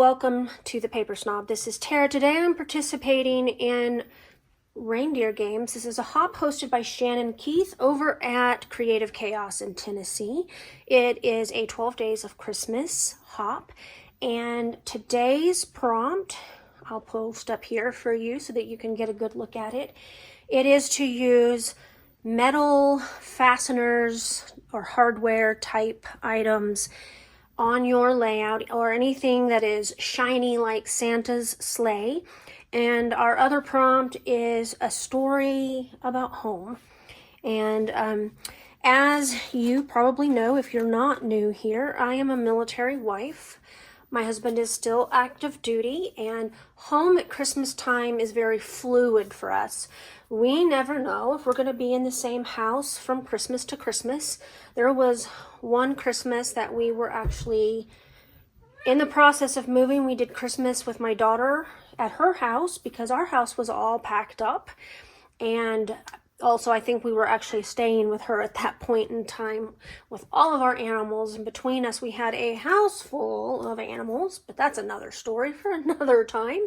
welcome to the Paper Snob. This is Tara. Today I'm participating in Reindeer Games. This is a hop hosted by Shannon Keith over at Creative Chaos in Tennessee. It is a 12 Days of Christmas hop, and today's prompt I'll post up here for you so that you can get a good look at it. It is to use metal fasteners or hardware type items on your layout, or anything that is shiny like Santa's sleigh. And our other prompt is a story about home. And as you probably know, if you're not new here, I am a military wife. My husband is still active duty, and home at Christmas time is very fluid for us. We never know if we're going to be in the same house from Christmas to Christmas. There was one Christmas that we were actually in the process of moving. We did Christmas with my daughter at her house because our house was all packed up. And also, I think we were actually staying with her at that point in time with all of our animals. And between us, we had a house full of animals, but that's another story for another time.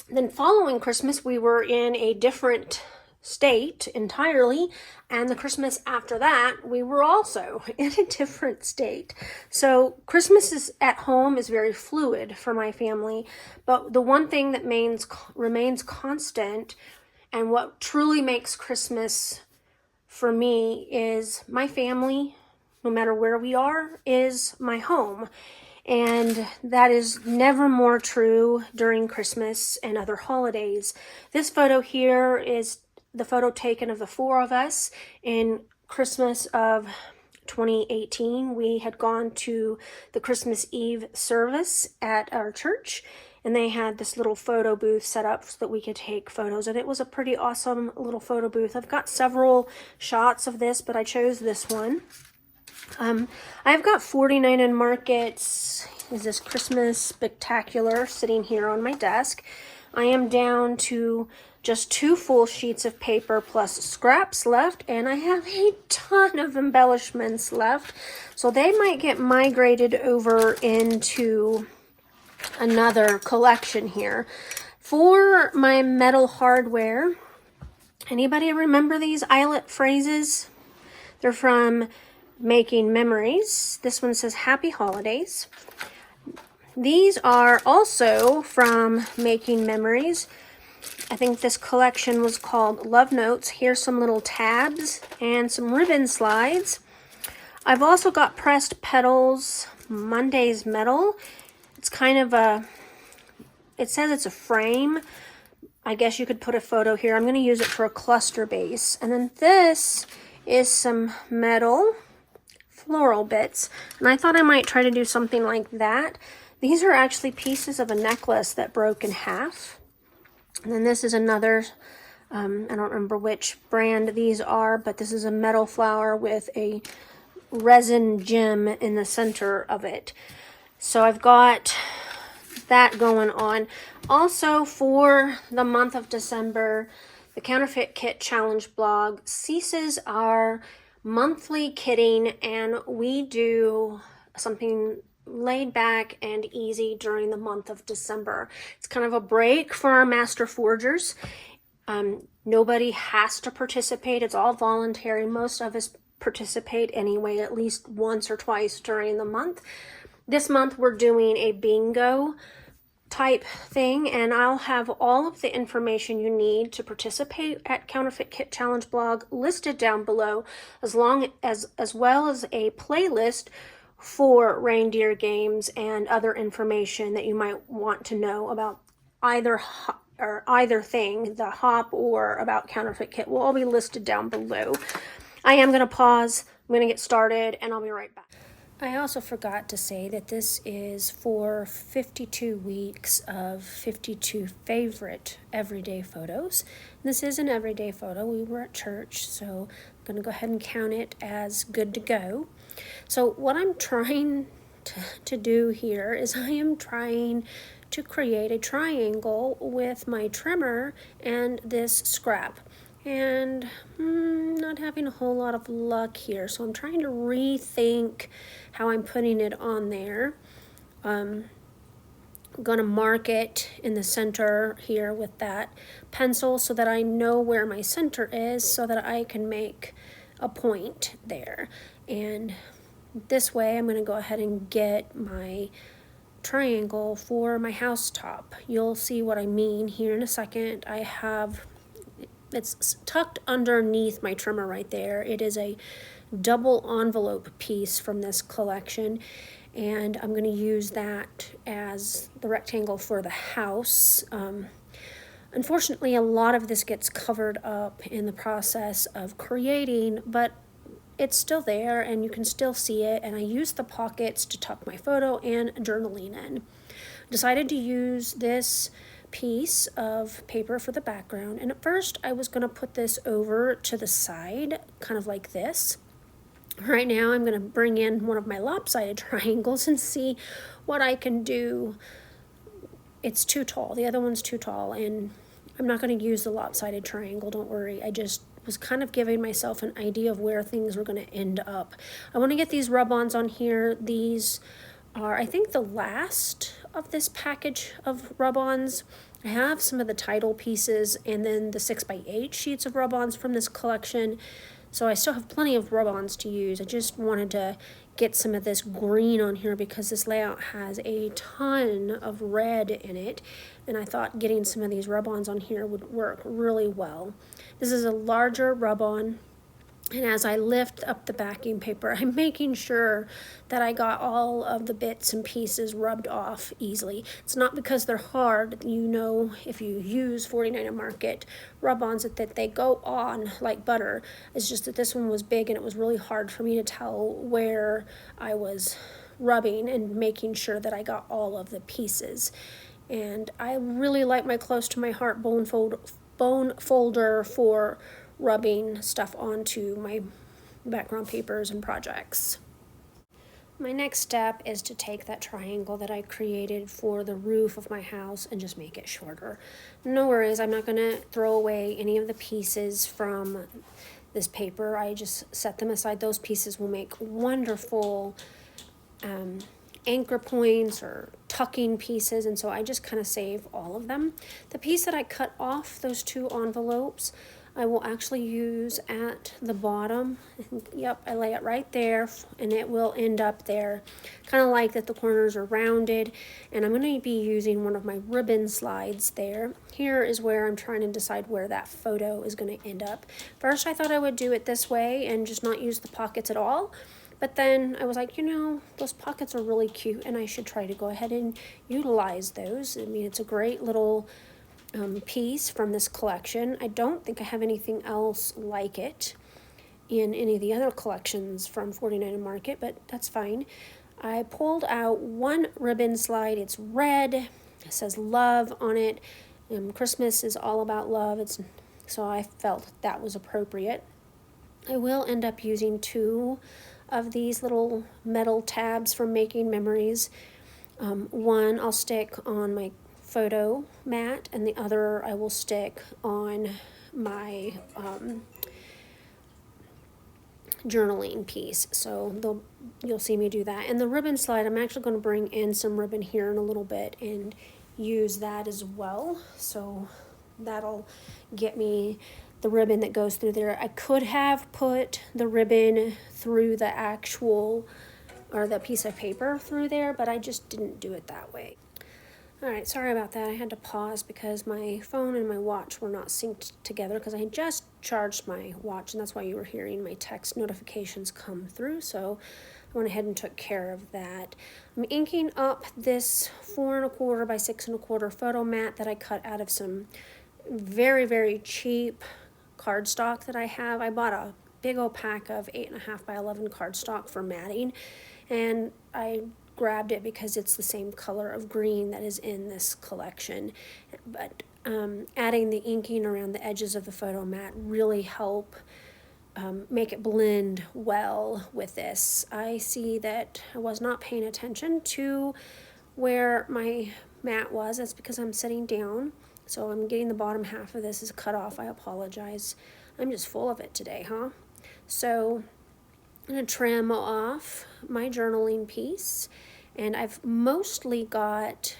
Then following Christmas, we were in a different state entirely. And the Christmas after that, we were also in a different state. So Christmas at home is very fluid for my family. But the one thing that remains constant, and what truly makes Christmas for me, is my family, no matter where we are, is my home. And that is never more true during Christmas and other holidays. This photo here is the photo taken of the four of us in Christmas of 2018. We had gone to the Christmas Eve service at our church, and they had this little photo booth set up so that we could take photos. And it was a pretty awesome little photo booth. I've got several shots of this, but I chose this one. I've got 49 Markets is this Christmas spectacular sitting here on my desk. I am down to just 2 full sheets of paper plus scraps left, and I have a ton of embellishments left. So they might get migrated over into another collection here. For my metal hardware, anybody remember these eyelet phrases? They're from Making Memories. This one says Happy Holidays. These are also from Making Memories. I think this collection was called Love Notes. Here's some little tabs and some ribbon slides. I've also got Pressed Petals Monday's Metal. It's kind of it says it's a frame. I guess you could put a photo here. I'm going to use it for a cluster base. And then this is some metal floral bits, and I thought I might try to do something like that. These are actually pieces of a necklace that broke in half. And then this is another, I don't remember which brand these are, but this is a metal flower with a resin gem in the center of it. So I've got that going on. Also, for the month of December, the Counterfeit Kit Challenge blog ceases our monthly kitting, and we do something laid back and easy during the month of December. It's kind of a break for our master forgers. Nobody has to participate. It's all voluntary. Most of us participate anyway, at least once or twice during the month. This month we're doing a bingo type thing, and I'll have all of the information you need to participate at Counterfeit Kit Challenge blog listed down below, as well as a playlist for Reindeer Games and other information that you might want to know about either thing, the hop or about Counterfeit Kit, will all be listed down below. I am going to pause. I'm going to get started, and I'll be right back. I also forgot to say that this is for 52 weeks of 52 favorite everyday photos. This is an everyday photo. We were at church, so I'm going to go ahead and count it as good to go. So what I'm trying to do here is I am trying to create a triangle with my trimmer and this scrap. And not having a whole lot of luck here, so I'm trying to rethink how I'm putting it on there. I'm gonna mark it in the center here with that pencil so that I know where my center is so that I can make a point there. And this way I'm gonna go ahead and get my triangle for my house top. You'll see what I mean here in a second. It's tucked underneath my trimmer right there. It is a double envelope piece from this collection, and I'm going to use that as the rectangle for the house. Unfortunately, a lot of this gets covered up in the process of creating, but it's still there and you can still see it, and I use the pockets to tuck my photo and journaling in. Decided to use this piece of paper for the background, and at first I was going to put this over to the side, kind of like this. Right now I'm going to bring in one of my lopsided triangles and see what I can do. It's too tall, the other one's too tall, and I'm not going to use the lopsided triangle, don't worry. I just was kind of giving myself an idea of where things were going to end up. I want to get these rub-ons on here. These are, I think, the last of this package of rub-ons. I have some of the title pieces and then the 6x8 sheets of rub-ons from this collection. So I still have plenty of rub-ons to use. I just wanted to get some of this green on here because this layout has a ton of red in it, and I thought getting some of these rub-ons on here would work really well. This is a larger rub-on, and as I lift up the backing paper, I'm making sure that I got all of the bits and pieces rubbed off easily. It's not because they're hard. You know, if you use 49er Market rub-ons that they go on like butter. It's just that this one was big and it was really hard for me to tell where I was rubbing and making sure that I got all of the pieces. And I really like my close to my heart bone folder for rubbing stuff onto my background papers and projects. My next step is to take that triangle that I created for the roof of my house and just make it shorter. No worries, I'm not going to throw away any of the pieces from this paper. I just set them aside. Those pieces will make wonderful anchor points or tucking pieces, and so I just kind of save all of them. The piece that I cut off, those two envelopes, I will actually use at the bottom. Yep, I lay it right there and it will end up there. Kind of like that the corners are rounded, and I'm going to be using one of my ribbon slides there. Here is where I'm trying to decide where that photo is going to end up. First I thought I would do it this way and just not use the pockets at all. But then I was like, you know, those pockets are really cute and I should try to go ahead and utilize those. I mean, it's a great little piece from this collection. I don't think I have anything else like it in any of the other collections from 49er Market, but that's fine. I pulled out one ribbon slide. It's red. It says love on it. Christmas is all about love. So I felt that was appropriate. I will end up using two of these little metal tabs from Making Memories. One I'll stick on my photo mat, and the other I will stick on my journaling piece. So you'll see me do that. And the ribbon slide, I'm actually going to bring in some ribbon here in a little bit and use that as well. So that'll get me the ribbon that goes through there. I could have put the ribbon through the actual, or the piece of paper through there, but I just didn't do it that way. Alright, sorry about that. I had to pause because my phone and my watch were not synced together because I had just charged my watch, and that's why you were hearing my text notifications come through, so I went ahead and took care of that. I'm inking up this 4 1/4 by 6 1/4 photo mat that I cut out of some very, very cheap cardstock that I have. I bought a big old pack of 8.5 by 11 cardstock for matting, and I grabbed it because it's the same color of green that is in this collection. But adding the inking around the edges of the photo mat really help make it blend well with this. I see that I was not paying attention to where my mat was. That's because I'm sitting down, so I'm getting the bottom half of this is cut off. I apologize. I'm just full of it today, huh? So I'm going to trim off my journaling piece, And I've mostly got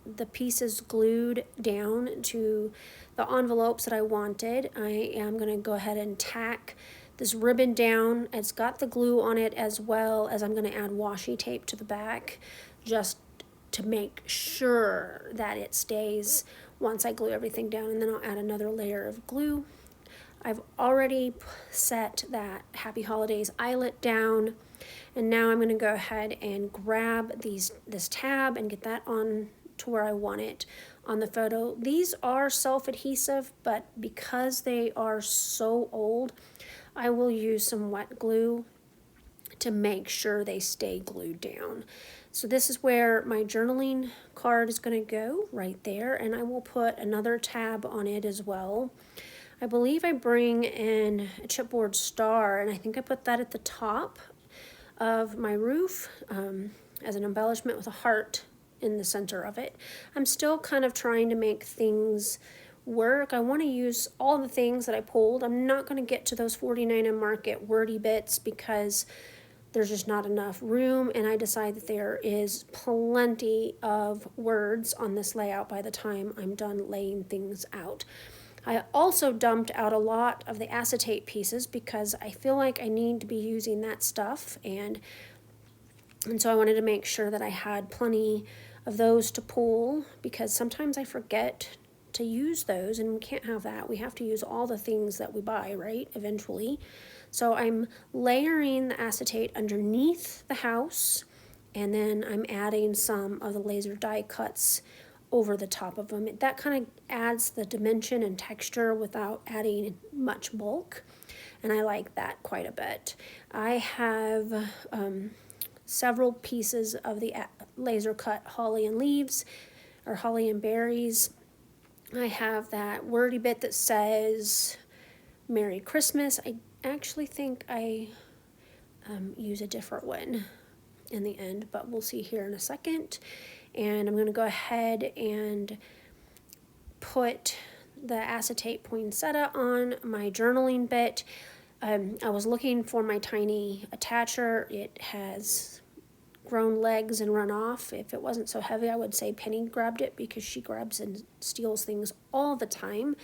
the pieces glued down to the envelopes that I wanted. I am going to go ahead and tack this ribbon down. It's got the glue on it, as well as I'm going to add washi tape to the back just to make sure that it stays once I glue everything down, and then I'll add another layer of glue. I've already set that Happy Holidays eyelet down, and now I'm going to go ahead and grab this tab and get that on to where I want it on the photo. These are self-adhesive, but because they are so old, I will use some wet glue to make sure they stay glued down. So this is where my journaling card is going to go, right there, and I will put another tab on it as well. I believe I bring in a chipboard star, and I think I put that at the top of my roof as an embellishment with a heart in the center of it. I'm still kind of trying to make things work. I want to use all the things that I pulled. I'm not going to get to those 49 and Market wordy bits because there's just not enough room, and I decide that there is plenty of words on this layout by the time I'm done laying things out. I also dumped out a lot of the acetate pieces because I feel like I need to be using that stuff, and so I wanted to make sure that I had plenty of those to pull, because sometimes I forget to use those, and we can't have that. We have to use all the things that we buy, right, eventually. So I'm layering the acetate underneath the house, and then I'm adding some of the laser die cuts over the top of them. That kind of adds the dimension and texture without adding much bulk, and I like that quite a bit. I have several pieces of the laser cut holly and leaves, or holly and berries. I have that wordy bit that says Merry Christmas. I actually think I use a different one in the end, but we'll see here in a second. And I'm going to go ahead and put the acetate poinsettia on my journaling bit. I was looking for my tiny attacher. It has grown legs and run off. If it wasn't so heavy, I would say Penny grabbed it, because she grabs and steals things all the time.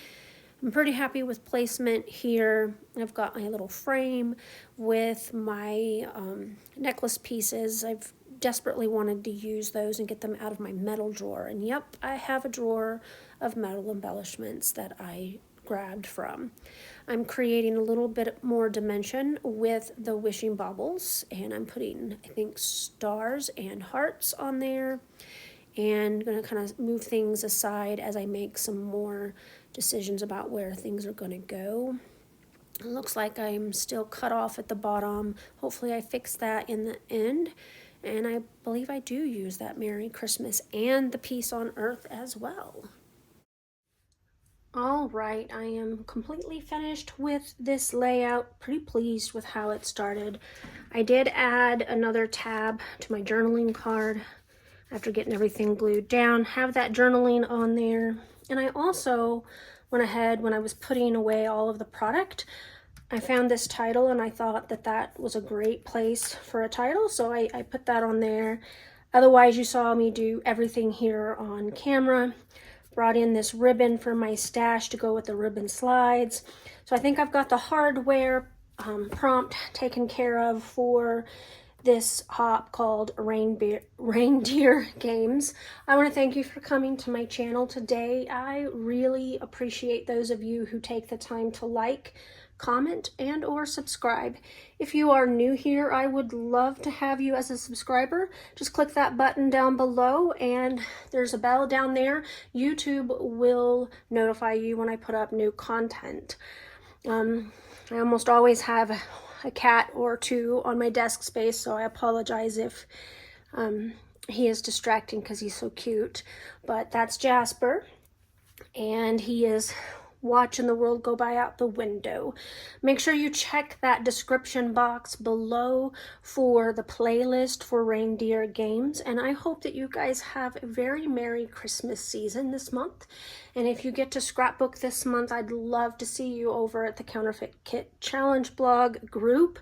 I'm pretty happy with placement here. I've got my little frame with my necklace pieces. I've desperately wanted to use those and get them out of my metal drawer. And yep, I have a drawer of metal embellishments that I grabbed from. I'm creating a little bit more dimension with the wishing baubles, and I'm putting, I think, stars and hearts on there, and going to kind of move things aside as I make some more decisions about where things are going to go. It looks like I'm still cut off at the bottom. Hopefully I fix that in the end, and I believe I do use that Merry Christmas and the Peace on Earth as well. All right, I am completely finished with this layout. Pretty pleased with how it started. I did add another tab to my journaling card after getting everything glued down. Have that journaling on there. And I also went ahead, when I was putting away all of the product, I found this title, and I thought that that was a great place for a title, so I put that on there. Otherwise, you saw me do everything here on camera. Brought in this ribbon for my stash to go with the ribbon slides. So I think I've got the hardware prompt taken care of for this hop called Reindeer Games. I want to thank you for coming to my channel today. I really appreciate those of you who take the time to like, comment, and or subscribe. If you are new here, I would love to have you as a subscriber. Just click that button down below, and there's a bell down there. YouTube will notify you when I put up new content. I almost always have a cat or two on my desk space, so I apologize if he is distracting because he's so cute. But that's Jasper, and he is watching the world go by out the window. Make sure you check that description box below for the playlist for Reindeer Games, and I hope that you guys have a very Merry Christmas season this month. And if you get to scrapbook this month, I'd love to see you over at the Counterfeit Kit Challenge blog group,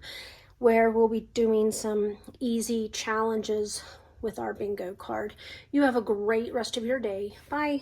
where we'll be doing some easy challenges with our bingo card. You have a great rest of your day. Bye.